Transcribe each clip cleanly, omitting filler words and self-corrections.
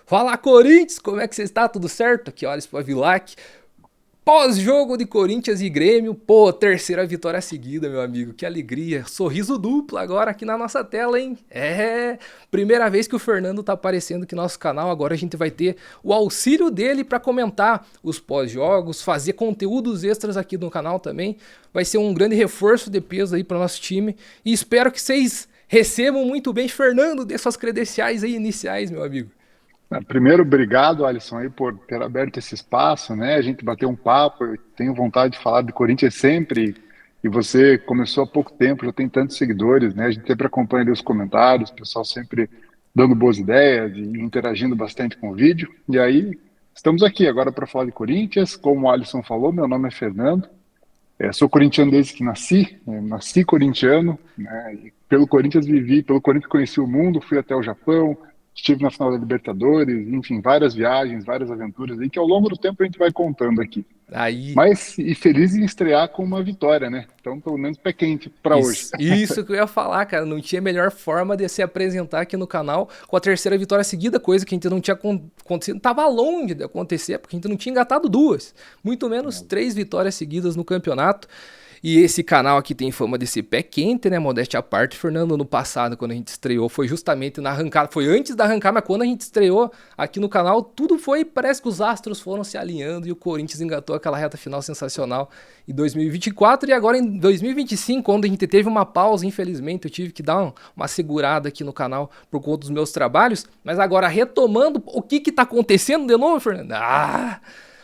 Fala, Corinthians, como é que você está? Tudo certo? Aqui, olha, Spavilac. Pós-jogo de Corinthians e Grêmio, pô, terceira vitória seguida, meu amigo. Que alegria. Sorriso duplo agora aqui na nossa tela, hein? Primeira vez que o Fernando tá aparecendo aqui no nosso canal. Agora a gente vai ter o auxílio dele para comentar os pós-jogos, fazer conteúdos extras aqui no canal também. Vai ser um grande reforço de peso aí para o nosso time. E espero que vocês recebam muito bem. Fernando, dê suas credenciais aí iniciais, meu amigo. Primeiro, obrigado, Alisson, aí por ter aberto esse espaço, né? A gente bateu um papo, eu tenho vontade de falar do Corinthians sempre, e você começou há pouco tempo, já tem tantos seguidores, né? A gente sempre acompanha ali os comentários, o pessoal sempre dando boas ideias e interagindo bastante com o vídeo. E aí, estamos aqui agora para falar de Corinthians. Como o Alisson falou, meu nome é Fernando, sou corintiano desde que nasci, nasci corintiano, né? E pelo Corinthians vivi, pelo Corinthians conheci o mundo, fui até o Japão, estive na final da Libertadores, enfim, várias viagens, várias aventuras aí que ao longo do tempo a gente vai contando aqui. Aí, Mas e feliz em estrear com uma vitória, né? Então, pelo menos pé quente para hoje. isso que eu ia falar, cara. Não tinha melhor forma de se apresentar aqui no canal com a terceira vitória seguida, coisa que a gente não tinha acontecido. Tava longe de acontecer, porque a gente não tinha engatado duas. Muito menos três vitórias seguidas no campeonato. E esse canal aqui tem fama de ser pé quente, né? Modéstia à parte, Fernando, no passado, quando a gente estreou, foi justamente na arrancada. Foi antes da arrancada, mas quando a gente estreou aqui no canal, tudo foi. Parece que os astros foram se alinhando e o Corinthians engatou aquela reta final sensacional em 2024. E agora em 2025, quando a gente teve uma pausa, infelizmente, eu tive que dar uma segurada aqui no canal por conta dos meus trabalhos. Mas agora, retomando, o que tá acontecendo de novo, Fernando?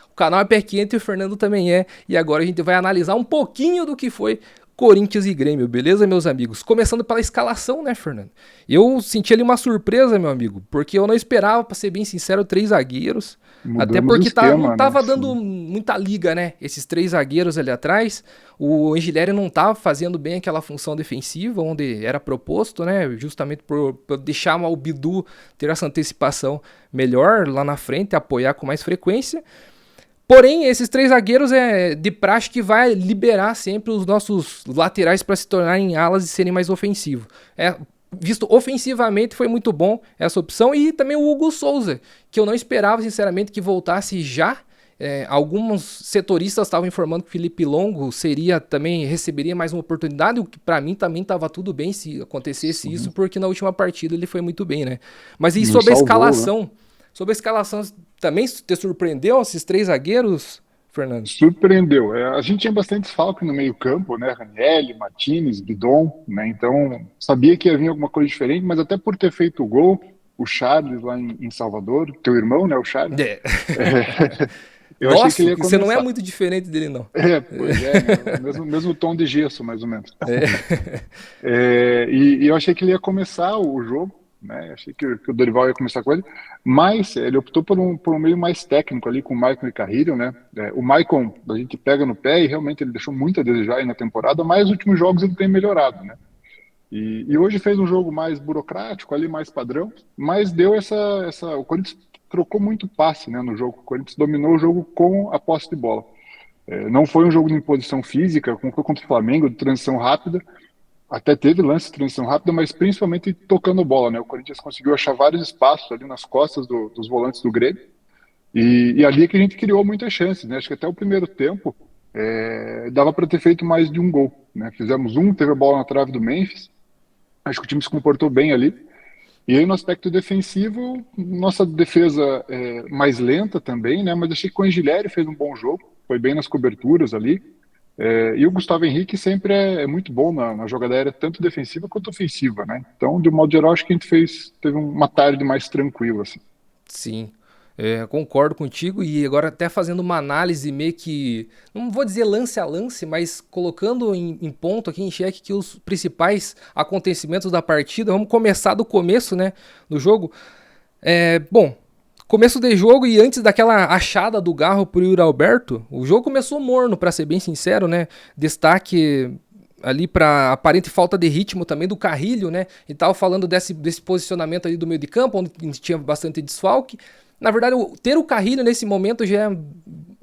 O canal é pé quente e o Fernando também é. E agora a gente vai analisar um pouquinho do que foi Corinthians e Grêmio, beleza, meus amigos? Começando pela escalação, né, Fernando? Eu senti ali uma surpresa, meu amigo, porque eu não esperava, pra ser bem sincero, três zagueiros. Até Mudamos o porque não esquema, né? tava dando Sim. muita liga, né? Esses três zagueiros ali atrás. O Angileri não tava fazendo bem aquela função defensiva, onde era proposto, né? Justamente por deixar o Bidu ter essa antecipação melhor lá na frente, apoiar com mais frequência. Porém, esses três zagueiros é de praxe que vai liberar sempre os nossos laterais para se tornarem alas e serem mais ofensivos. Visto ofensivamente, foi muito bom essa opção. E também o Hugo Souza, que eu não esperava, sinceramente, que voltasse já. Alguns setoristas estavam informando que o Felipe Longo receberia mais uma oportunidade, o que para mim também estava tudo bem se acontecesse isso, Sim. porque na última partida ele foi muito bem, né? Mas e Nos salvou, né? Sobre a escalação, também te surpreendeu esses três zagueiros, Fernando? Surpreendeu. A gente tinha bastante desfalque no meio-campo, né? Ranieri, Martinez, Guidon, né? Então, sabia que ia vir alguma coisa diferente, mas até por ter feito o gol, o Charles lá em Salvador, teu irmão, né? O Charles, É. é, eu achei que ele Nossa, ia você não é começar. muito diferente dele, não. Pois é, né? Mesmo tom de gesso, mais ou menos. É. E eu achei que ele ia começar o jogo, né? Achei que o Dorival ia começar com ele, mas ele optou por um meio mais técnico ali com o Maicon e Carrilho, né? O Maicon, a gente pega no pé e realmente ele deixou muito a desejar aí na temporada, mas nos últimos jogos ele tem melhorado, né? E hoje fez um jogo mais burocrático, ali mais padrão, mas deu o Corinthians trocou muito passe, né, no jogo. O Corinthians dominou o jogo com a posse de bola. Não foi um jogo de imposição física, como foi contra o Flamengo, de transição rápida. Até teve lance de transição rápida, mas principalmente tocando bola, né? O Corinthians conseguiu achar vários espaços ali nas costas dos volantes do Grêmio. E ali é que a gente criou muitas chances, né? Acho que até o primeiro tempo dava para ter feito mais de um gol, né? Fizemos um, teve a bola na trave do Memphis. Acho que o time se comportou bem ali. E aí no aspecto defensivo, nossa defesa mais lenta também, né? Mas achei que o Angileri fez um bom jogo, foi bem nas coberturas ali. E o Gustavo Henrique sempre é muito bom na jogada aérea, tanto defensiva quanto ofensiva, né? Então, de um modo geral, acho que a gente teve uma tarde mais tranquila, assim. Sim, concordo contigo e agora até fazendo uma análise meio que, não vou dizer lance a lance, mas colocando em ponto aqui em xeque que os principais acontecimentos da partida, vamos começar do começo, né, do jogo. Bom, começo de jogo e antes daquela achada do Garro pro Yuri Alberto, o jogo começou morno, pra ser bem sincero, né, destaque ali para aparente falta de ritmo também do Carrilho, né? E tava falando desse posicionamento ali do meio de campo, onde a gente tinha bastante desfalque. Na verdade, ter o Carrilho nesse momento já é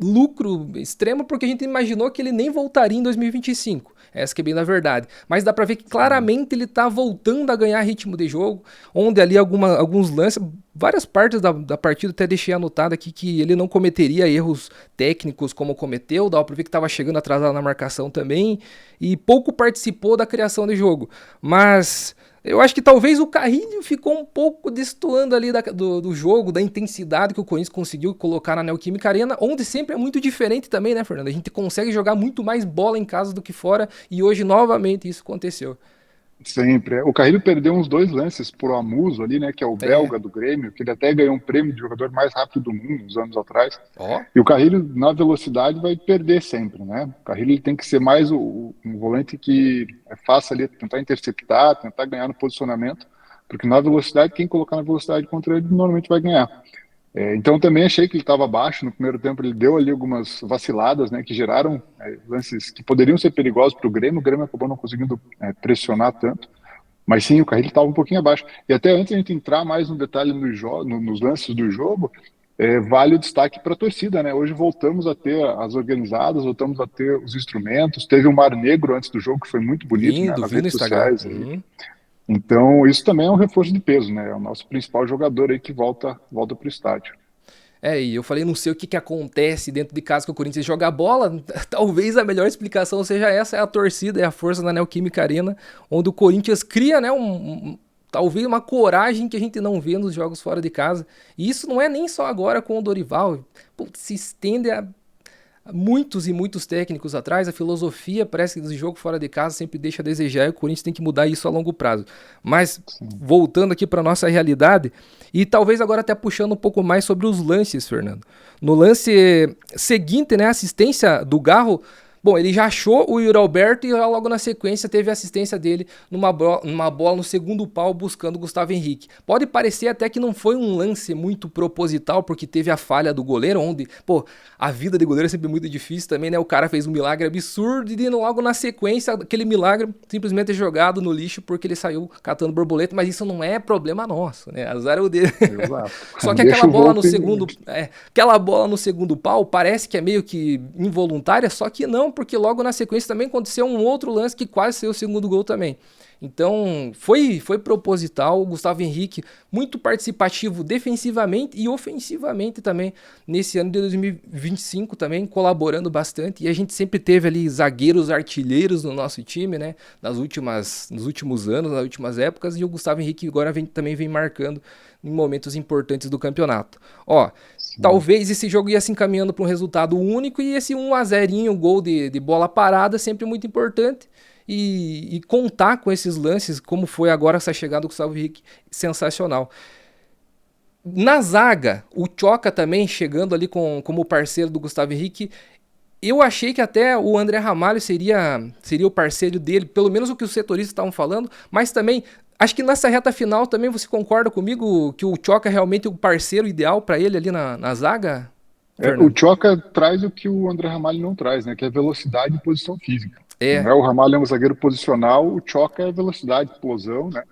lucro extremo, porque a gente imaginou que ele nem voltaria em 2025. Essa que é bem na verdade. Mas dá pra ver que claramente ele tá voltando a ganhar ritmo de jogo, onde ali alguns lances, várias partes da partida até deixei anotado aqui que ele não cometeria erros técnicos como cometeu, dá pra ver que tava chegando atrasado na marcação também, e pouco participou da criação de jogo. Mas eu acho que talvez o Carrilho ficou um pouco destoando ali do jogo, da intensidade que o Corinthians conseguiu colocar na Neoquímica Arena, onde sempre é muito diferente também, né, Fernando? A gente consegue jogar muito mais bola em casa do que fora, e hoje novamente isso aconteceu. Sempre. O Carrilho perdeu uns 2 lances por Amuso ali, né? Que é o É, belga do Grêmio, que ele até ganhou um prêmio de jogador mais rápido do mundo uns anos atrás. ó, E o Carrilho, na velocidade, vai perder sempre, né? O Carrilho ele tem que ser mais um volante que faça ali, tentar interceptar, tentar ganhar no posicionamento, porque na velocidade, quem colocar na velocidade contra ele normalmente vai ganhar. Então também achei que ele estava abaixo no primeiro tempo, ele deu ali algumas vaciladas, né, que geraram lances que poderiam ser perigosos para o Grêmio acabou não conseguindo pressionar tanto, mas sim, o Carrilho estava um pouquinho abaixo. E até antes de a gente entrar mais no detalhe nos lances do jogo, vale o destaque para a torcida, né? Hoje voltamos a ter as organizadas, voltamos a ter os instrumentos, teve um Mar Negro antes do jogo, que foi muito bonito, né, vindo, nas vindo no redes Instagram. sociais aí. Então, isso também é um reforço de peso, né? É o nosso principal jogador aí que volta para o estádio. E eu falei, não sei o que acontece dentro de casa que o Corinthians joga bola. Talvez a melhor explicação seja essa, é a torcida, é a força da Neoquímica Arena, onde o Corinthians cria, né, talvez uma coragem que a gente não vê nos jogos fora de casa. E isso não é nem só agora com o Dorival, pô, se estende a muitos e muitos técnicos atrás, a filosofia parece que do jogo fora de casa sempre deixa a desejar e o Corinthians tem que mudar isso a longo prazo. Mas voltando aqui para nossa realidade, e talvez agora até puxando um pouco mais sobre os lances, Fernando. No lance seguinte, né, a assistência do Garro, bom, ele já achou o Yuri Alberto e logo na sequência teve a assistência dele numa bola no segundo pau buscando o Gustavo Henrique. Pode parecer até que não foi um lance muito proposital, porque teve a falha do goleiro, onde, pô, a vida de goleiro é sempre muito difícil também, né? O cara fez um milagre absurdo e logo na sequência aquele milagre simplesmente é jogado no lixo porque ele saiu catando borboleta, mas isso não é problema nosso, né? Azar é o dele. Exato. Só que Deixa aquela o bola no Volpe. segundo, aquela bola no segundo pau parece que é meio que involuntária, só que não, porque logo na sequência também aconteceu um outro lance que quase saiu o segundo gol também. Então, foi proposital. O Gustavo Henrique, muito participativo defensivamente e ofensivamente também, nesse ano de 2025 também, colaborando bastante. E a gente sempre teve ali zagueiros artilheiros no nosso time, né? Nos últimos anos, nas últimas épocas. E o Gustavo Henrique agora também vem marcando em momentos importantes do campeonato. Ó, talvez esse jogo ia se encaminhando para um resultado único e esse 1-0, gol de bola parada, sempre muito importante. E contar com esses lances, como foi agora essa chegada do Gustavo Henrique, sensacional. Na zaga, o Tchoca também chegando ali como parceiro do Gustavo Henrique. Eu achei que até o André Ramalho seria o parceiro dele, pelo menos o que os setoristas estavam falando, mas também acho que nessa reta final também você concorda comigo que o Tchoca é realmente o parceiro ideal para ele ali na zaga, O Fernando? Tchoca traz o que o André Ramalho não traz, né? Que é velocidade e posição física. Não É, é o Ramalho é um zagueiro posicional, o Tchoca é velocidade, explosão, né?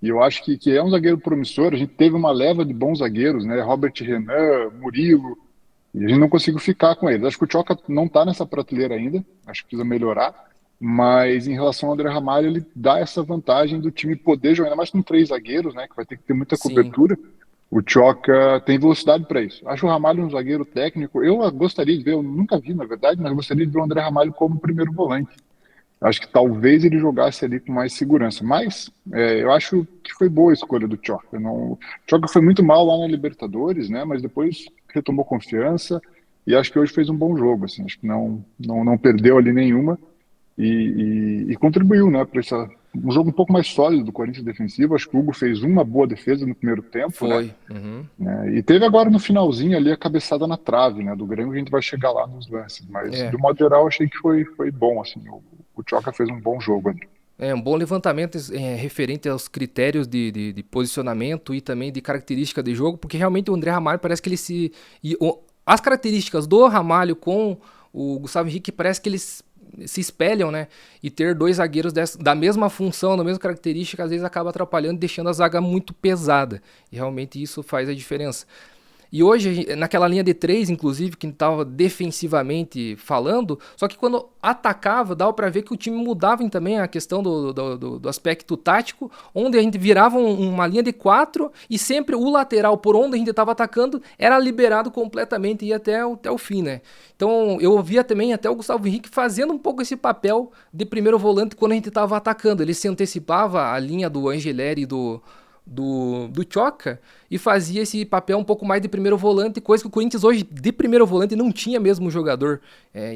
E eu acho que é um zagueiro promissor. A gente teve uma leva de bons zagueiros, né? Robert Renan, Murilo, e a gente não conseguiu ficar com eles. Acho que o Tchoca não está nessa prateleira ainda, acho que precisa melhorar. Mas em relação ao André Ramalho, ele dá essa vantagem do time poder jogar, ainda mais com 3 zagueiros, né? Que vai ter que ter muita sim, cobertura. O Tchoca tem velocidade para isso. Acho o Ramalho um zagueiro técnico. Eu gostaria de ver, eu nunca vi, na verdade, mas eu gostaria de ver o André Ramalho como primeiro volante. Acho que talvez ele jogasse ali com mais segurança. Mas eu acho que foi boa a escolha do Tchoca. O Tchoca foi muito mal lá na Libertadores, né? Mas depois retomou confiança e acho que hoje fez um bom jogo. Assim, acho que não perdeu ali nenhuma e contribuiu, né, para um jogo um pouco mais sólido do Corinthians defensivo. Acho que o Hugo fez uma boa defesa no primeiro tempo, né? foi. Uhum. E teve agora no finalzinho ali a cabeçada na trave, né, do Grêmio, a gente vai chegar lá nos lances, mas É. do modo geral achei que foi bom, assim, o Tchoca fez um bom jogo ali. É um bom levantamento referente aos critérios de posicionamento e também de característica de jogo, porque realmente o André Ramalho parece que ele as características do Ramalho com o Gustavo Henrique parece que eles se espelham, né? E ter 2 zagueiros da mesma função, da mesma característica, às vezes acaba atrapalhando, deixando a zaga muito pesada. E realmente isso faz a diferença. E hoje, naquela linha de três, inclusive, que estava defensivamente falando, só que quando atacava, dava para ver que o time mudava também a questão do aspecto tático, onde a gente virava uma linha de quatro e sempre o lateral por onde a gente estava atacando era liberado completamente e ia até o fim, né? Então eu via também até o Gustavo Henrique fazendo um pouco esse papel de primeiro volante quando a gente estava atacando. Ele se antecipava a linha do Angeleri e do Tchoca e fazia esse papel um pouco mais de primeiro volante, coisa que o Corinthians hoje de primeiro volante não tinha mesmo jogador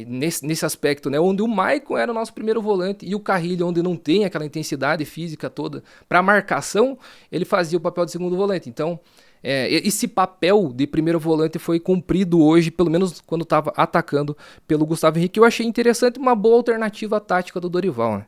nesse aspecto, né? Onde o Maicon era o nosso primeiro volante e o Carrilho, onde não tem aquela intensidade física toda para marcação, ele fazia o papel de segundo volante. Então, esse papel de primeiro volante foi cumprido hoje, pelo menos quando estava atacando pelo Gustavo Henrique. Eu achei interessante, uma boa alternativa tática do Dorival, né?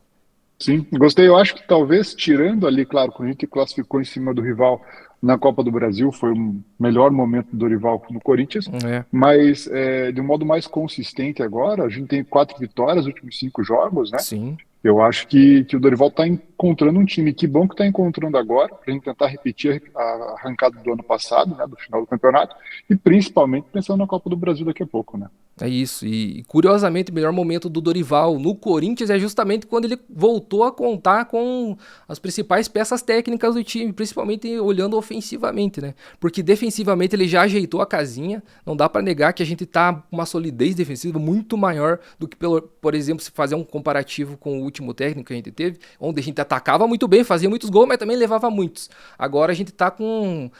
Sim, gostei. Eu acho que talvez, tirando ali, claro, quando a gente classificou em cima do rival na Copa do Brasil, foi o melhor momento do Dorival no Corinthians, É, mas de um modo mais consistente agora, a gente tem 4 vitórias nos últimos 5 jogos, né? sim. Eu acho que o Dorival está encontrando um time. Que bom que está encontrando agora, para a gente tentar repetir a arrancada do ano passado, né, do final do campeonato, e principalmente pensando na Copa do Brasil daqui a pouco, né? É isso, e curiosamente o melhor momento do Dorival no Corinthians é justamente quando ele voltou a contar com as principais peças técnicas do time, principalmente olhando ofensivamente, né? Porque defensivamente ele já ajeitou a casinha, não dá pra negar que a gente tá com uma solidez defensiva muito maior do que, por exemplo, se fazer um comparativo com o último técnico que a gente teve, onde a gente atacava muito bem, fazia muitos gols, mas também levava muitos. Agora a gente tá com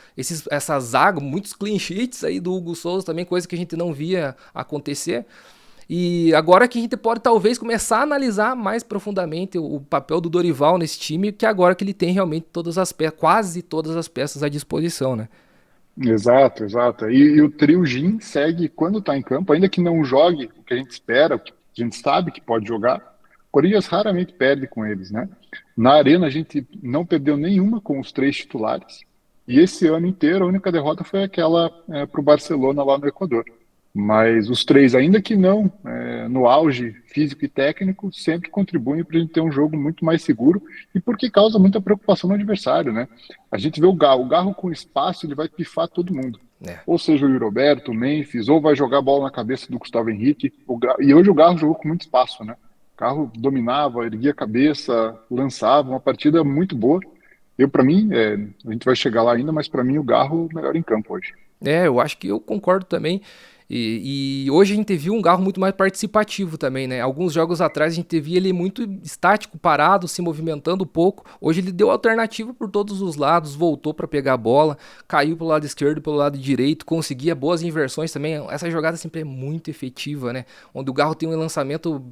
essa zaga, muitos clean sheets aí do Hugo Souza também, coisa que a gente não via acontecer. E agora que a gente pode talvez começar a analisar mais profundamente o papel do Dorival nesse time, que agora que ele tem realmente todas as peças, quase todas as peças à disposição, né? Exato, exato. E o trio Gin segue quando está em campo, ainda que não jogue o que a gente espera, o que a gente sabe que pode jogar. O Corinthians raramente perde com eles, né? Na Arena a gente não perdeu nenhuma com os 3 titulares. E esse ano inteiro a única derrota foi aquela para o Barcelona lá no Equador. Mas os três, ainda que não no auge físico e técnico, sempre contribuem para a gente ter um jogo muito mais seguro e porque causa muita preocupação no adversário, né? A gente vê o Garro com espaço, ele vai pifar todo mundo. É. Ou seja, o Roberto, o Memphis, ou vai jogar a bola na cabeça do Gustavo Henrique. E hoje o Garro jogou com muito espaço, né? O Garro dominava, erguia a cabeça, lançava, uma partida muito boa. Para mim, a gente vai chegar lá ainda, mas para mim o Garro melhor em campo hoje. Eu acho que eu concordo também. E hoje a gente viu um Garro muito mais participativo também, né? Alguns jogos atrás a gente via ele muito estático, parado, se movimentando pouco. Hoje ele deu alternativa por todos os lados, voltou para pegar a bola, caiu pelo lado esquerdo, pelo lado direito, conseguia boas inversões também. Essa jogada sempre é muito efetiva, né? Onde o Garro tem um lançamento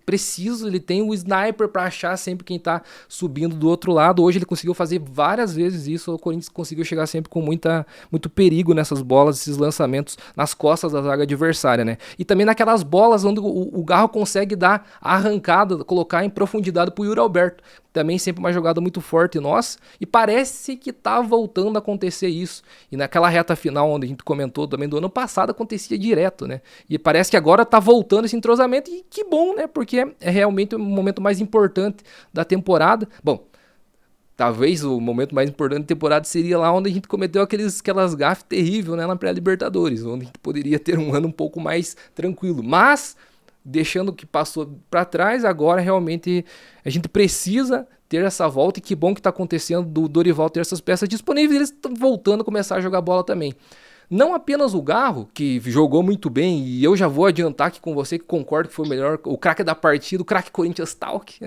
preciso, ele tem o sniper para achar sempre quem tá subindo do outro lado. Hoje ele conseguiu fazer várias vezes isso, o Corinthians conseguiu chegar sempre com muito perigo nessas bolas, esses lançamentos nas costas da zaga adversária, né? E também naquelas bolas onde o Garro consegue dar a arrancada, colocar em profundidade pro Yuri Alberto. Também sempre uma jogada muito forte nossa. E parece que tá voltando a acontecer isso. E naquela reta final, onde a gente comentou também do ano passado, acontecia direto, né? E parece que agora tá voltando esse entrosamento. E que bom, né? Porque é realmente o momento mais importante da temporada. Bom, talvez o momento mais importante da temporada seria lá onde a gente cometeu aquelas gafes terríveis, né, na pré-Libertadores, onde a gente poderia ter um ano um pouco mais tranquilo. Mas, deixando o que passou para trás, agora realmente a gente precisa ter essa volta e que bom que está acontecendo do Dorival ter essas peças disponíveis e eles estão voltando a começar a jogar bola também. Não apenas o Garro, que jogou muito bem, e eu já vou adiantar aqui com você que concordo que foi o melhor, o craque da partida, o craque Corinthians Talk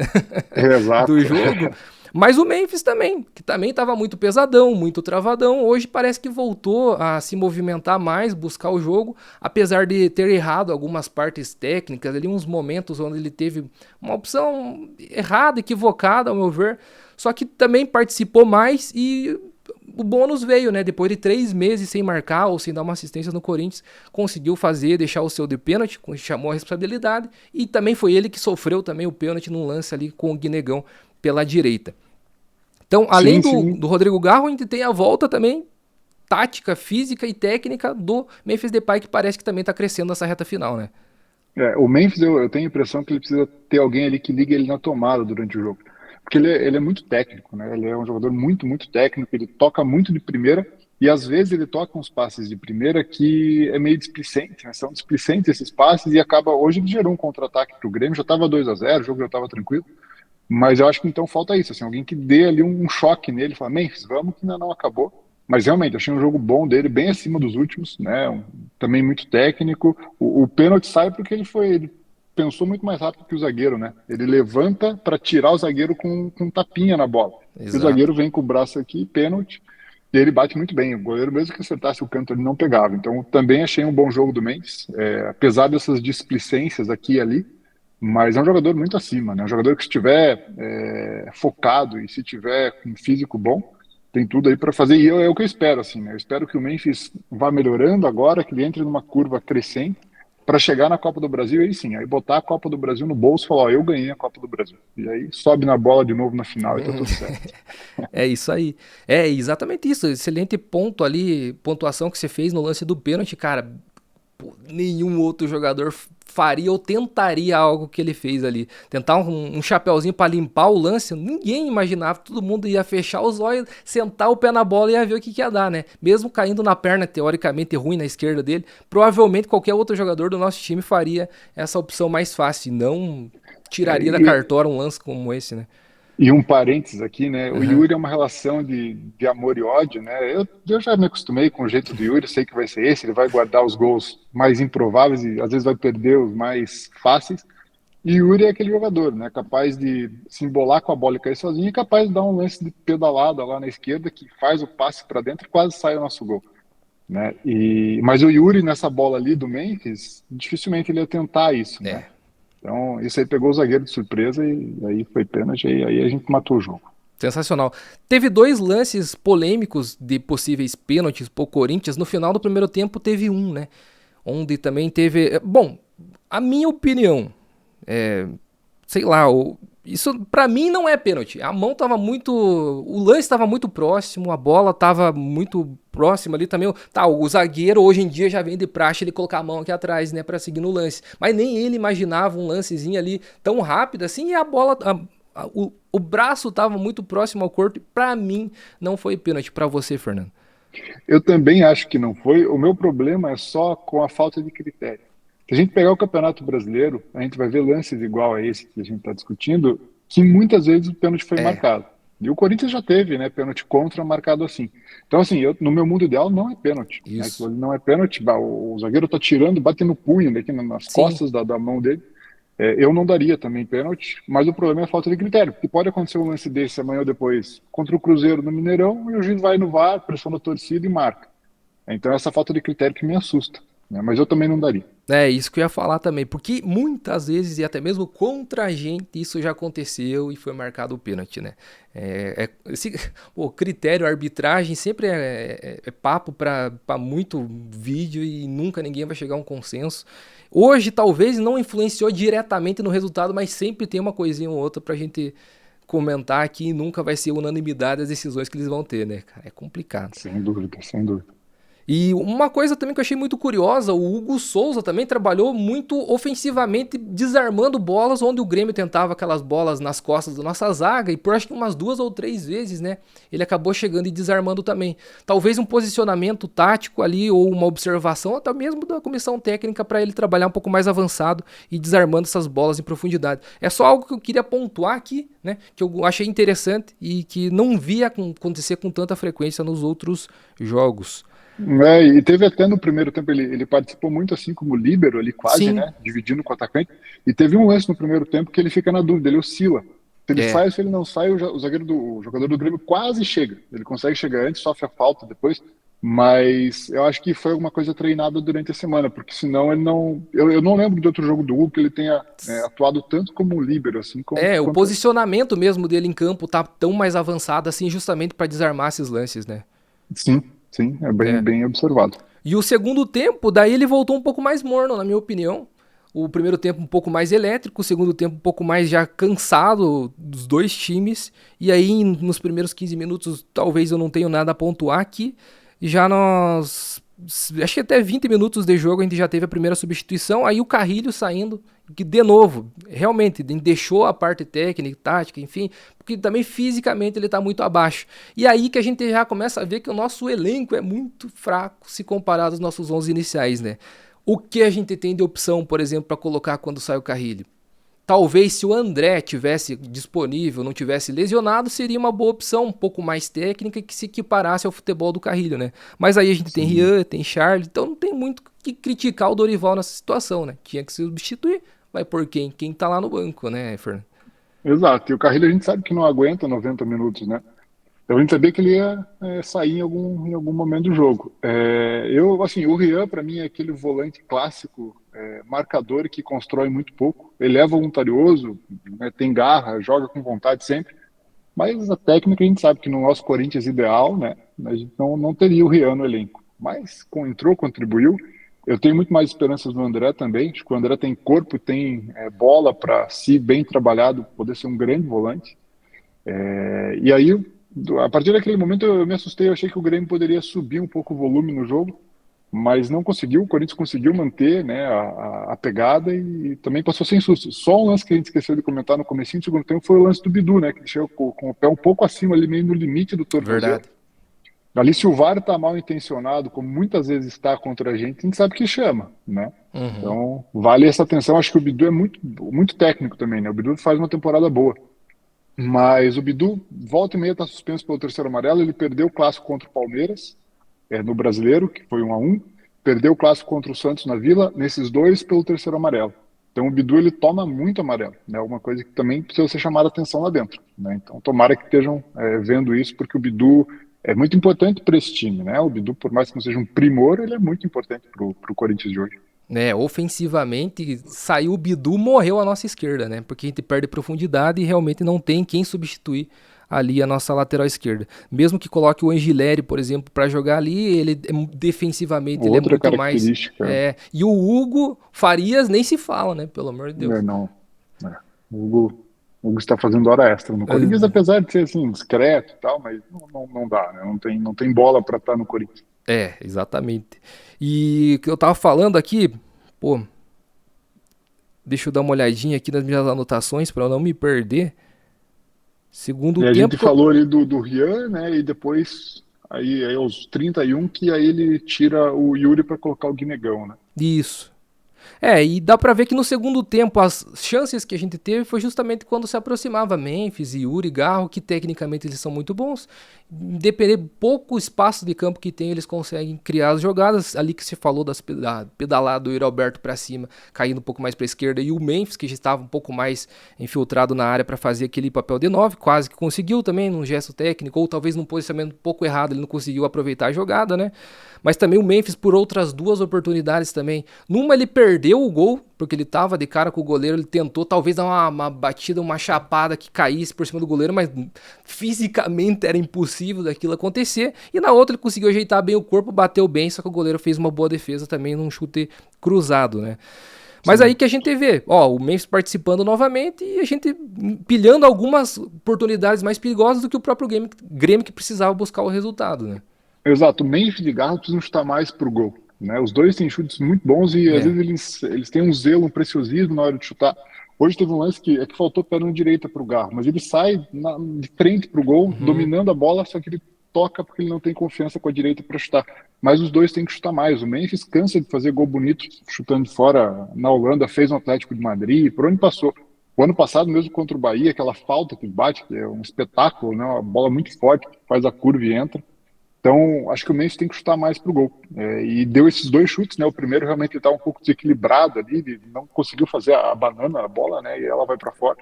Exato. do jogo. Mas o Memphis também, que também estava muito pesadão, muito travadão. Hoje parece que voltou a se movimentar mais, buscar o jogo, apesar de ter errado algumas partes técnicas, ali uns momentos onde ele teve uma opção errada, equivocada, ao meu ver. Só que também participou mais e o bônus veio, né? Depois de 3 meses sem marcar ou sem dar uma assistência no Corinthians, conseguiu fazer, deixar o seu de pênalti, chamou a responsabilidade e também foi ele que sofreu também o pênalti num lance ali com o Guinegão pela direita. Então, além do Rodrigo Garro, a gente tem a volta também tática, física e técnica do Memphis Depay, que parece que também está crescendo nessa reta final, né? O Memphis, eu tenho a impressão que ele precisa ter alguém ali que liga ele na tomada durante o jogo. Porque ele é muito técnico, né? Ele é um jogador muito, muito técnico, ele toca muito de primeira e às vezes ele toca uns passes de primeira que é meio displicente, né? São displicentes esses passes e acaba. Hoje ele gerou um contra-ataque para o Grêmio, já estava 2-0, o jogo já estava tranquilo, mas eu acho que então falta isso, assim, alguém que dê ali um choque nele, fala, Memphis, vamos que ainda não acabou. Mas realmente, achei um jogo bom dele, bem acima dos últimos, né? Também muito técnico. O pênalti sai porque ele pensou muito mais rápido que o zagueiro, né? Ele levanta para tirar o zagueiro com um tapinha na bola. E o Exato. zagueiro vem com o braço aqui, pênalti, e ele bate muito bem. O goleiro, mesmo que acertasse o canto, ele não pegava. Então, também achei um bom jogo do Mendes, apesar dessas displicências aqui e ali, mas é um jogador muito acima, né? Um jogador que se estiver focado e se tiver com um físico bom, tem tudo aí para fazer. E é o que eu espero, assim, né? Eu espero que o Memphis vá melhorando agora, que ele entre numa curva crescente para chegar na Copa do Brasil, aí sim, aí botar a Copa do Brasil no bolso e falar, ó, eu ganhei a Copa do Brasil. E aí sobe na bola de novo na final e tá tudo certo. É isso aí. É exatamente isso. Excelente ponto ali, pontuação que você fez no lance do pênalti, cara. Pô, nenhum outro jogador faria ou tentaria algo que ele fez ali. Tentar um chapeuzinho para limpar o lance, ninguém imaginava. Todo mundo ia fechar os olhos, sentar o pé na bola e ia ver o que ia dar, né? Mesmo caindo na perna, teoricamente ruim na esquerda dele, provavelmente qualquer outro jogador do nosso time faria essa opção mais fácil. Não É, tiraria da cartola um lance como esse, né? e um parênteses aqui, né? O Aham. Yuri é uma relação de amor e ódio, né? Eu já me acostumei com o jeito do Yuri, sei que vai ser esse, ele vai guardar os gols mais improváveis e às vezes vai perder os mais fáceis. E o Yuri é aquele jogador, né? Capaz de se embolar com a bola e cair sozinho e capaz de dar um lance de pedalada lá na esquerda que faz o passe para dentro e quase sai o nosso gol, né? Mas o Yuri nessa bola ali do Memphis, dificilmente ele ia tentar isso, né? É. Então, isso aí pegou o zagueiro de surpresa e aí foi pênalti e aí a gente matou o jogo. Sensacional. Teve dois lances polêmicos de possíveis pênaltis pro Corinthians. No final do primeiro tempo teve um, né? Onde também teve. Bom, a minha opinião, é, sei lá, isso pra mim não é pênalti. A mão tava muito. O lance tava muito próximo, a bola tava muito próxima ali também. Tá, o zagueiro hoje em dia já vem de praxe ele colocar a mão aqui atrás, né, pra seguir no lance. Mas nem ele imaginava um lancezinho ali tão rápido assim e a bola. O braço tava muito próximo ao corpo. Pra mim, não foi pênalti. Pra você, Fernando. Eu também acho que não foi. O meu problema é só com a falta de critério. Se a gente pegar o Campeonato Brasileiro, a gente vai ver lances igual a esse que a gente está discutindo, que muitas vezes o pênalti foi É, marcado. E o Corinthians já teve, né, pênalti contra marcado assim. Então, assim, no meu mundo ideal não é pênalti, né? Aquilo isso. ali não é pênalti. O zagueiro tá tirando, batendo no punho, né, aqui nas Sim. costas da mão dele. Eu não daria também pênalti, mas o problema é a falta de critério, porque pode acontecer um lance desse amanhã ou depois contra o Cruzeiro no Mineirão e o juiz vai no VAR, pressiona a torcida e marca. Então essa falta de critério que me assusta, né? Mas eu também não daria. É, isso que eu ia falar também, porque muitas vezes, e até mesmo contra a gente, isso já aconteceu e foi marcado o pênalti, né? Pô, critério, arbitragem sempre é papo para muito vídeo e nunca ninguém vai chegar a um consenso. Hoje, talvez não influenciou diretamente no resultado, mas sempre tem uma coisinha ou outra pra gente comentar aqui e nunca vai ser unanimidade as decisões que eles vão ter, né, cara? É complicado. Sem dúvida, sem dúvida. E uma coisa também que eu achei muito curiosa, o Hugo Souza também trabalhou muito ofensivamente, desarmando bolas onde o Grêmio tentava aquelas bolas nas costas da nossa zaga, e por acho que umas 2 ou 3 vezes, né, ele acabou chegando e desarmando também. Talvez um posicionamento tático ali, ou uma observação até mesmo da comissão técnica para ele trabalhar um pouco mais avançado e desarmando essas bolas em profundidade. É só algo que eu queria pontuar aqui, né, que eu achei interessante e que não via acontecer com tanta frequência nos outros jogos. E teve até no primeiro tempo, ele participou muito assim como líbero ali quase, Sim, né? Dividindo com o atacante. E teve um lance no primeiro tempo que ele fica na dúvida, ele oscila. Se ele é. sai ou se ele não sai, o jogador do Grêmio quase chega. Ele consegue chegar antes, sofre a falta depois. Mas eu acho que foi alguma coisa treinada durante a semana, porque senão ele não. Eu não lembro de outro jogo do Hugo que ele tenha atuado tanto como líbero, assim, O quanto esse. posicionamento mesmo dele em campo tá tão mais avançado assim, justamente para desarmar esses lances, né? Sim, sim, é bem, É. bem observado. E o segundo tempo, daí ele voltou um pouco mais morno, na minha opinião. O primeiro tempo um pouco mais elétrico, o segundo tempo um pouco mais já cansado dos dois times. E aí, nos primeiros 15 minutos, talvez eu não tenha nada a pontuar aqui. Já nós acho que até 20 minutos de jogo a gente já teve a primeira substituição, aí o Carrilho saindo, que de novo, realmente deixou a parte técnica, tática, enfim, porque também fisicamente ele tá muito abaixo. E aí que a gente já começa a ver que o nosso elenco é muito fraco se comparado aos nossos 11 iniciais, né? O que a gente tem de opção, por exemplo, para colocar quando sai o Carrilho? Talvez se o André tivesse disponível, não tivesse lesionado, seria uma boa opção, um pouco mais técnica que se equiparasse ao futebol do Carrilho, né? Mas aí a gente tem Sim. Rian, tem Charles, então não tem muito o que criticar o Dorival nessa situação, né? Tinha que se substituir, vai por quem? Quem tá lá no banco, né, Fernando? Exato. E o Carrilho a gente sabe que não aguenta 90 minutos, né? Então a gente sabia que ele ia sair em algum momento do jogo. Assim, o Rian, para mim, é aquele volante clássico, marcador que constrói muito pouco. Ele é voluntarioso, né, tem garra, joga com vontade sempre. Mas a técnica a gente sabe que no nosso Corinthians ideal, né, a gente não teria o Rian no elenco. Mas entrou, contribuiu. Eu tenho muito mais esperanças no André também. Acho que o André tem corpo, tem bola para, se bem trabalhado, poder ser um grande volante. E aí, a partir daquele momento, eu me assustei. Eu achei que o Grêmio poderia subir um pouco o volume no jogo, mas não conseguiu. O Corinthians conseguiu manter, né, a pegada e também passou sem susto. Só um lance que a gente esqueceu de comentar no comecinho do segundo tempo foi o lance do Bidu, né, que chegou com o pé um pouco acima, ali meio no limite do tornozelo. Verdade. Ali, se o VAR está mal intencionado, como muitas vezes está contra a gente sabe que chama, né? Uhum. Então, vale essa atenção. Acho que o Bidu é muito, muito técnico também, né? O Bidu faz uma temporada boa. Mas o Bidu, volta e meia, está suspenso pelo terceiro amarelo. Ele perdeu o clássico contra o Palmeiras, no Brasileiro, que foi 1-1. Perdeu o clássico contra o Santos na Vila, nesses dois pelo terceiro amarelo. Então o Bidu ele toma muito amarelo, né? Uma coisa que também precisa ser chamada a atenção lá dentro, né? Então tomara que estejam vendo isso, porque o Bidu é muito importante para esse time, né? O Bidu, por mais que não seja um primor, ele é muito importante para o Corinthians de hoje. Né, ofensivamente, saiu o Bidu, morreu a nossa esquerda, né? Porque a gente perde profundidade e realmente não tem quem substituir ali a nossa lateral esquerda. Mesmo que coloque o Angileri, por exemplo, para jogar ali, ele defensivamente ele é Outra muito mais característica, e o Hugo Farias nem se fala, né? Pelo amor de Deus. não, né? O Hugo está fazendo hora extra no Corinthians, É, apesar de ser assim, discreto e tal, mas não dá, né? Não tem bola para estar no Corinthians. exatamente. E o que eu tava falando aqui, pô, deixa eu dar uma olhadinha aqui nas minhas anotações para eu não me perder. Segundo E a tempo gente que eu... falou ali do Rian, né? E depois, aí aos 31, que aí ele tira o Yuri para colocar o Guinegão, né? Isso. E dá pra ver que no segundo tempo as chances que a gente teve foi justamente quando se aproximava Memphis e Yuri Garro, que tecnicamente eles são muito bons. Depender pouco espaço de campo que tem, eles conseguem criar as jogadas. Ali que se falou da pedalada do Yuri Alberto pra cima, caindo um pouco mais pra esquerda, e o Memphis, que já estava um pouco mais infiltrado na área pra fazer aquele papel de 9, quase que conseguiu também num gesto técnico, ou talvez num posicionamento um pouco errado, ele não conseguiu aproveitar a jogada, né? Mas também o Memphis por outras duas oportunidades também. Numa ele perdeu o gol, porque ele tava de cara com o goleiro, ele tentou talvez dar uma batida, uma chapada que caísse por cima do goleiro, mas fisicamente era impossível daquilo acontecer. E na outra ele conseguiu ajeitar bem o corpo, bateu bem, só que o goleiro fez uma boa defesa também num chute cruzado, né? Mas aí Sim. que a gente vê, ó, o Memphis participando novamente e a gente pilhando algumas oportunidades mais perigosas do que o próprio Grêmio que precisava buscar o resultado, né? Exato, o Memphis e Garro precisam chutar mais pro gol, né? Os dois têm chutes muito bons e às É. vezes eles têm um zelo, um preciosismo na hora de chutar. Hoje teve um lance que faltou perna direita pro Garro, mas ele sai de frente pro gol, Uhum. dominando a bola, só que ele toca porque ele não tem confiança com a direita para chutar. Mas os dois têm que chutar mais. O Memphis cansa de fazer gol bonito chutando de fora na Holanda, fez no Atlético de Madrid, por onde passou. O ano passado, mesmo contra o Bahia, aquela falta que bate, que é um espetáculo, né? Uma bola muito forte, que faz a curva e entra. Então, acho que o Memphis tem que chutar mais pro gol. E deu esses dois chutes, né? O primeiro realmente ele estava um pouco desequilibrado ali, ele não conseguiu fazer a banana, a bola, né? E ela vai para fora.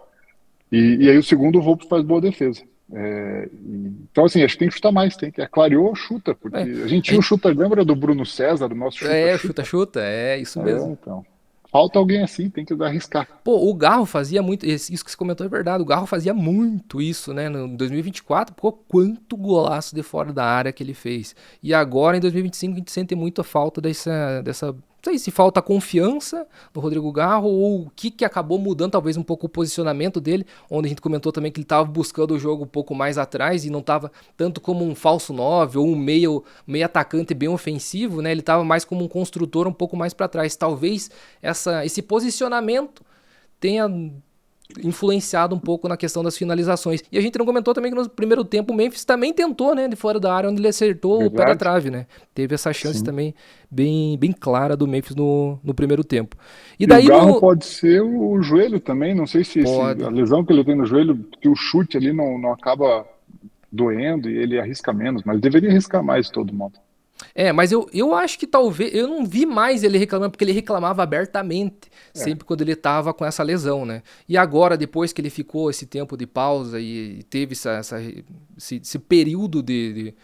E aí o segundo, o Volpe faz boa defesa. Então, assim, acho que tem que chutar mais, clareou, chuta, porque É, a gente a tinha o gente, chuta, lembra do Bruno César, do nosso o chuta-chuta? chuta-chuta, é isso mesmo. Então, falta alguém assim, tem que arriscar. Pô, o Garro fazia muito, isso que você comentou é verdade, o Garro fazia muito isso, né, no 2024, pô, quanto golaço de fora da área que ele fez. E agora, em 2025, a gente sente muito a falta dessa sei se falta confiança no Rodrigo Garro ou o que acabou mudando talvez um pouco o posicionamento dele, onde a gente comentou também que ele estava buscando o jogo um pouco mais atrás e não estava tanto como um falso 9 ou um meio atacante bem ofensivo, né? Ele estava mais como um construtor um pouco mais para trás. Talvez esse posicionamento tenha influenciado um pouco na questão das finalizações. E a gente não comentou também que no primeiro tempo o Memphis também tentou, né, de fora da área, onde ele acertou o pé da trave, né? Teve essa chance Sim. também bem clara do Memphis no primeiro tempo. E daí o Garro pode ser o joelho também, não sei se a lesão que ele tem no joelho, que o chute ali não acaba doendo e ele arrisca menos, mas deveria arriscar mais de todo modo. Mas eu acho que talvez, eu não vi mais ele reclamando, porque ele reclamava abertamente, sempre quando ele tava com essa lesão, né? E agora, depois que ele ficou esse tempo de pausa e teve esse período de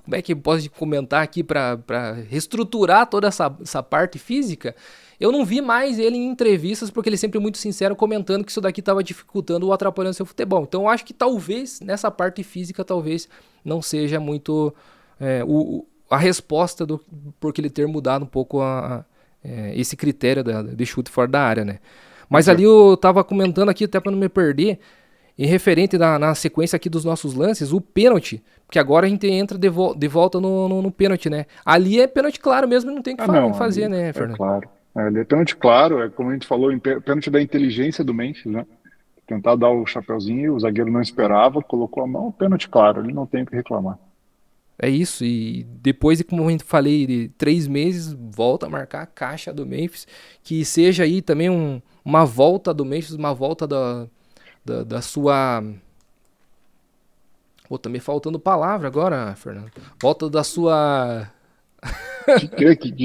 como é que eu posso comentar aqui para reestruturar toda essa parte física, eu não vi mais ele em entrevistas, porque ele é sempre muito sincero comentando que isso daqui estava dificultando ou atrapalhando seu futebol. Então eu acho que talvez, nessa parte física, talvez não seja muito a resposta por ele ter mudado um pouco esse critério de chute fora da área, né? Mas ali eu tava comentando aqui, até para não me perder, em referente na sequência aqui dos nossos lances, o pênalti, porque agora a gente entra de volta no pênalti, né? Ali é pênalti claro mesmo, não tem o que fazer, né, Fernando? Claro. Ali é pênalti claro, como a gente falou, pênalti da inteligência do Memphis, né? Tentar dar o chapeuzinho, o zagueiro não esperava, colocou a mão, pênalti claro, ele não tem o que reclamar. É isso, e depois, como a gente falei, de 3 meses, volta a marcar a caixa do Memphis, que seja aí também uma volta do Memphis, uma volta da sua... Pô, tá me faltando palavra agora, Fernando. Volta da sua...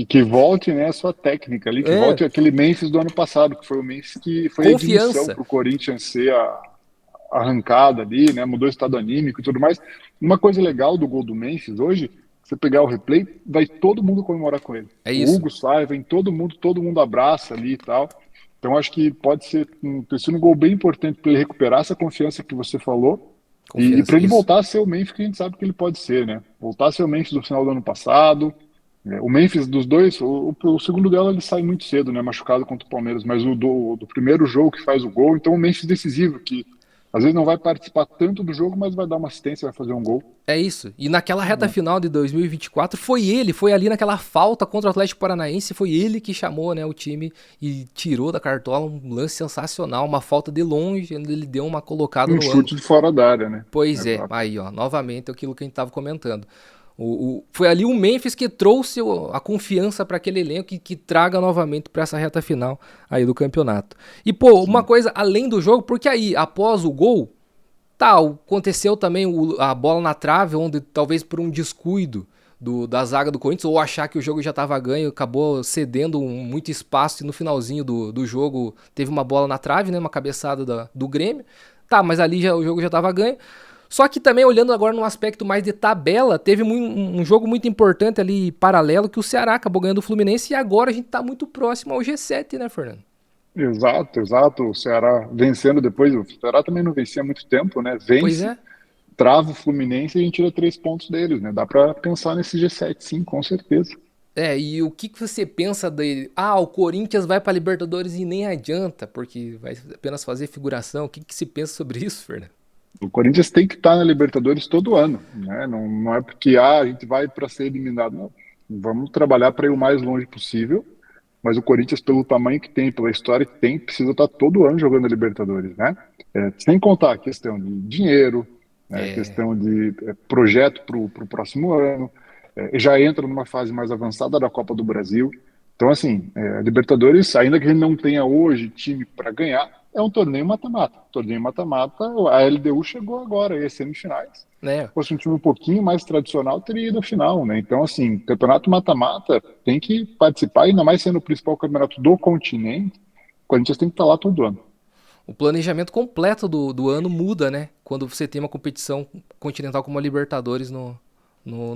Que volte, né, a sua técnica ali, que volte aquele Memphis do ano passado, que foi o Memphis que foi Confiança. A ignição para o Corinthians ser a arrancada ali, né, mudou o estado anímico e tudo mais. Uma coisa legal do gol do Memphis hoje, você pegar o replay, vai todo mundo comemorar com ele. É isso. O Hugo sai, vem todo mundo abraça ali e tal. Então acho que pode ser ter sido um gol bem importante para ele recuperar essa confiança que você falou. E para ele voltar a ser o Memphis que a gente sabe que ele pode ser, né? Voltar a ser o Memphis do final do ano passado. O Memphis dos dois, o segundo dela ele sai muito cedo, né? Machucado contra o Palmeiras, mas o do primeiro jogo que faz o gol, então o Memphis decisivo, que às vezes não vai participar tanto do jogo, mas vai dar uma assistência, vai fazer um gol. É isso. E naquela reta final de 2024, foi ali naquela falta contra o Atlético Paranaense, foi ele que chamou, né, o time e tirou da cartola um lance sensacional, uma falta de longe, onde ele deu uma colocada no ângulo. Um chute de fora da área, né? Pois é. Aí, ó, novamente aquilo que a gente tava comentando. Foi ali o Memphis que trouxe a confiança para aquele elenco que traga novamente para essa reta final aí do campeonato. E, pô, uma coisa além do jogo, porque aí, após o gol, aconteceu também a bola na trave, onde talvez por um descuido da zaga do Corinthians, ou achar que o jogo já estava ganho, acabou cedendo muito espaço e no finalzinho do jogo teve uma bola na trave, né, uma cabeçada do Grêmio. Mas ali o jogo já estava ganho. Só que também, olhando agora num aspecto mais de tabela, teve um jogo muito importante ali, paralelo, que o Ceará acabou ganhando o Fluminense e agora a gente tá muito próximo ao G7, né, Fernando? Exato. O Ceará vencendo depois. O Ceará também não vencia há muito tempo, né? Vence, trava o Fluminense e a gente tira 3 pontos deles, né? Dá para pensar nesse G7, sim, com certeza. E o que você pensa o Corinthians vai para Libertadores e nem adianta, porque vai apenas fazer figuração. O que se pensa sobre isso, Fernando? O Corinthians tem que estar na Libertadores todo ano, né? Não é porque a gente vai para ser eliminado, não. Vamos trabalhar para ir o mais longe possível, mas o Corinthians, pelo tamanho que tem, pela história que tem, precisa estar todo ano jogando a Libertadores, né? Sem contar a questão de dinheiro, questão de projeto para o próximo ano, já entra numa fase mais avançada da Copa do Brasil. Então, assim, a Libertadores, ainda que a gente não tenha hoje time para ganhar, é um torneio mata-mata. Torneio mata-mata, a LDU chegou agora, as semifinais. Se fosse um time um pouquinho mais tradicional, teria ido à final, né? Então, assim, campeonato mata-mata tem que participar, ainda mais sendo o principal campeonato do continente, o Corinthians tem que estar lá todo ano. O planejamento completo do ano muda, né? Quando você tem uma competição continental como a Libertadores no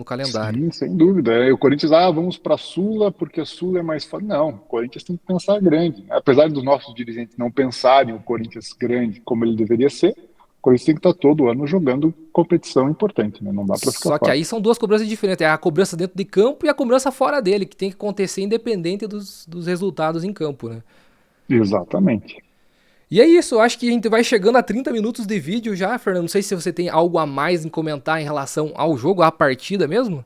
calendário. Sim, sem dúvida. O Corinthians, vamos para a Sula porque a Sula é mais fácil. Não, o Corinthians tem que pensar grande. Apesar dos nossos dirigentes não pensarem o Corinthians grande como ele deveria ser, O Corinthians tem que estar todo ano jogando competição importante, né? Não dá para ficar Só que fora. aí são duas cobranças diferentes. É a cobrança dentro de campo e a cobrança fora dele, que tem que acontecer independente dos resultados em campo, né? Exatamente. E é isso, eu acho que a gente vai chegando a 30 minutos de vídeo já, Fernando. Não sei se você tem algo a mais em comentar em relação ao jogo, à partida mesmo.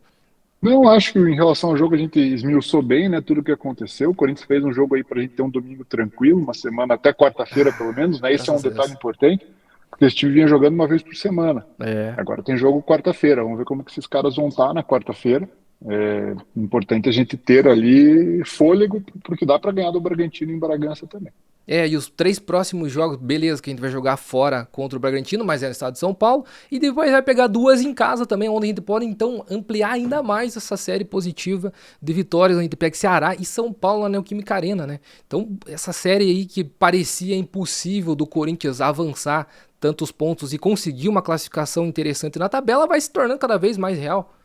Não, acho que em relação ao jogo a gente esmiuçou bem, né? Tudo o que aconteceu. O Corinthians fez um jogo aí para a gente ter um domingo tranquilo, uma semana até quarta-feira pelo menos, né? Isso é um Graças a detalhe Deus. importante, porque esse time vinha jogando uma vez por semana. É. Agora tem jogo quarta-feira. Vamos ver como que esses caras vão estar na quarta-feira. É importante a gente ter ali fôlego, porque dá para ganhar do Bragantino em Bragança também. É, e os 3 próximos jogos, beleza, que a gente vai jogar fora contra o Bragantino, mas é no estado de São Paulo, e depois vai pegar 2 em casa também, onde a gente pode então ampliar ainda mais essa série positiva de vitórias, onde a gente pega Ceará e São Paulo na Neoquímica Arena, né? Então, essa série aí que parecia impossível do Corinthians avançar tantos pontos e conseguir uma classificação interessante na tabela, vai se tornando cada vez mais real.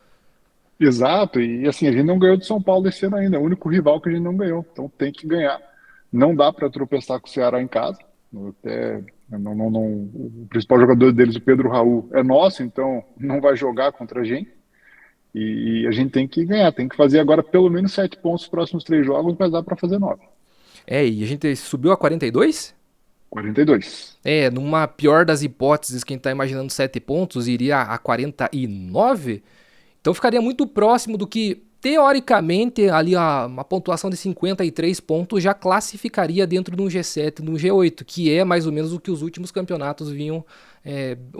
Exato, e assim, a gente não ganhou de São Paulo esse ano ainda, é o único rival que a gente não ganhou, então tem que ganhar. Não dá para tropeçar com o Ceará em casa. Até, o principal jogador deles, o Pedro Raul, é nosso, então não vai jogar contra a gente. E a gente tem que ganhar, tem que fazer agora pelo menos 7 pontos nos próximos 3 jogos, mas dá para fazer 9. É, e a gente subiu a 42? 42. É, numa pior das hipóteses, quem tá imaginando 7 pontos iria a 49. Então ficaria muito próximo do que, teoricamente, ali uma pontuação de 53 pontos já classificaria dentro de um G7, no G8, que é mais ou menos o que os últimos campeonatos vinham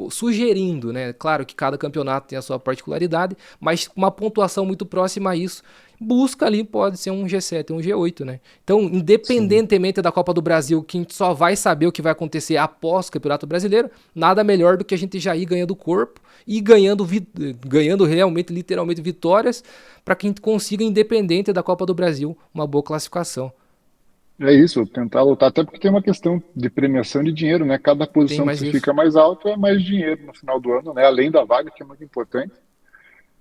sugerindo, né? Claro que cada campeonato tem a sua particularidade, mas uma pontuação muito próxima a isso, busca ali, pode ser um G7, um G8, né? Então, Sim. independentemente da Copa do Brasil, que a gente só vai saber o que vai acontecer após o Campeonato Brasileiro, nada melhor do que a gente já ir ganhando corpo e ganhando realmente, literalmente, vitórias para que a gente consiga, independente da Copa do Brasil, uma boa classificação. É isso, tentar lutar, até porque tem uma questão de premiação de dinheiro, né? Cada Tem posição que mais você isso. fica mais alto é mais dinheiro no final do ano, né? Além da vaga, que é muito importante.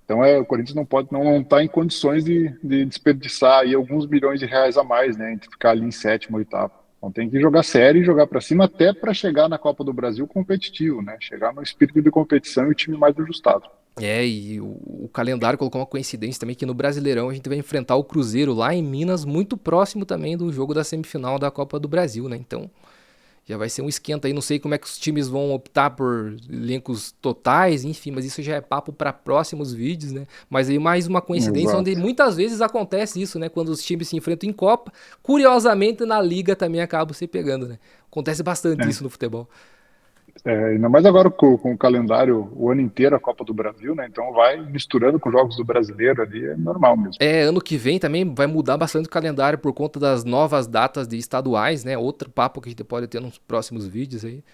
Então o Corinthians não pode não estar em condições de desperdiçar aí alguns milhões de reais a mais, né? De ficar ali em sétimo, oitavo. Então tem que jogar sério e jogar para cima até para chegar na Copa do Brasil competitivo, né? Chegar no espírito de competição e o time mais ajustado. É, e o calendário colocou uma coincidência também que no Brasileirão a gente vai enfrentar o Cruzeiro lá em Minas, muito próximo também do jogo da semifinal da Copa do Brasil, né? Então já vai ser um esquenta aí. Não sei como é que os times vão optar por elencos totais, enfim, mas isso já é papo para próximos vídeos, né? Mas aí mais uma coincidência onde Exato. muitas vezes acontece isso, né? Quando os times se enfrentam em Copa, curiosamente na Liga também acabam se pegando, né? Acontece bastante isso É. no futebol. Ainda mais agora com o calendário o ano inteiro a Copa do Brasil, né? Então vai misturando com jogos do brasileiro ali, é normal mesmo. É, ano que vem também vai mudar bastante o calendário por conta das novas datas de estaduais, né? Outro papo que a gente pode ter nos próximos vídeos aí.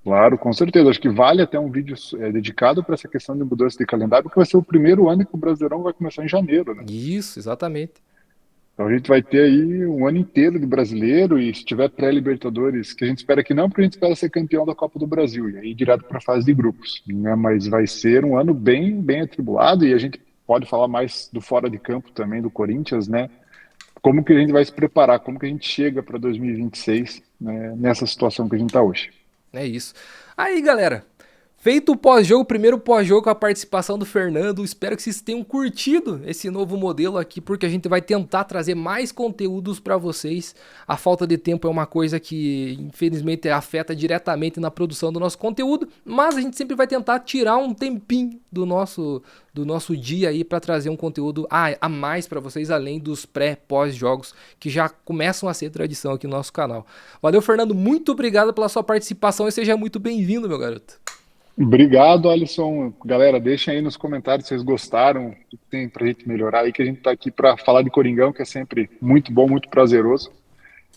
Claro, com certeza. Acho que vale até um vídeo dedicado para essa questão de mudança de calendário, porque vai ser o primeiro ano que o Brasileirão vai começar em janeiro, né? Isso, exatamente. Então a gente vai ter aí um ano inteiro de brasileiro e se tiver pré-Libertadores, que a gente espera que não, porque a gente espera ser campeão da Copa do Brasil e aí direto para a fase de grupos, né? Mas vai ser um ano bem, bem atribulado e a gente pode falar mais do fora de campo também do Corinthians, né? Como que a gente vai se preparar, como que a gente chega para 2026, né, nessa situação que a gente está hoje. É isso. Aí, galera, feito o pós-jogo, primeiro pós-jogo com a participação do Fernando. Espero que vocês tenham curtido esse novo modelo aqui, porque a gente vai tentar trazer mais conteúdos para vocês. A falta de tempo é uma coisa que, infelizmente, afeta diretamente na produção do nosso conteúdo, mas a gente sempre vai tentar tirar um tempinho do nosso dia aí para trazer um conteúdo a mais para vocês, além dos pré-pós-jogos que já começam a ser tradição aqui no nosso canal. Valeu, Fernando, muito obrigado pela sua participação e seja muito bem-vindo, meu garoto. Obrigado, Alisson. Galera, deixem aí nos comentários se vocês gostaram, o que tem pra gente melhorar aí, que a gente tá aqui para falar de Coringão, que é sempre muito bom, muito prazeroso.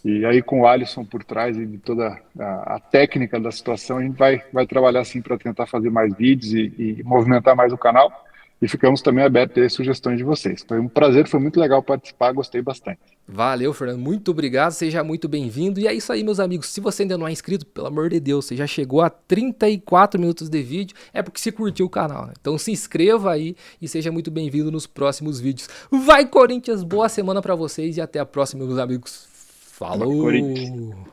E aí com o Alisson por trás e de toda a técnica da situação, a gente vai trabalhar assim para tentar fazer mais vídeos e movimentar mais o canal. E ficamos também abertos a sugestões de vocês. Foi um prazer, foi muito legal participar, gostei bastante. Valeu, Fernando. Muito obrigado. Seja muito bem-vindo. E é isso aí, meus amigos. Se você ainda não é inscrito, pelo amor de Deus, você já chegou a 34 minutos de vídeo, é porque você curtiu o canal, né? Então se inscreva aí e seja muito bem-vindo nos próximos vídeos. Vai, Corinthians! Boa semana pra vocês e até a próxima, meus amigos. Vai, Corinthians! Falou!